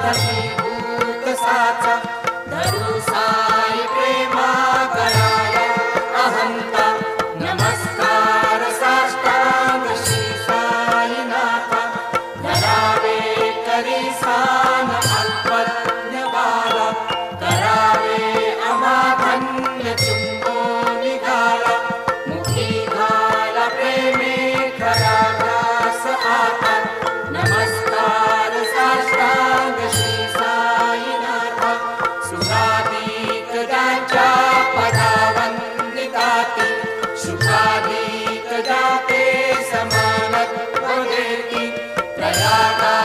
घशीभूत साचा धरू साई प्रेमा कराया अहंता नमस्कार साष्टांग श्री साईनाथा धरावे करी सान अल्पज्ञ बाला करावे अमाधन्य चुंबो निघाला मुखी घाला प्रेमे खरा ध्यास आता नमस्कार साष्टांग श्री साईनाथा सुखाधिक ज्यांच्या पदावंदिताती सुखाधिक जाते समानत्व देती प्रयागा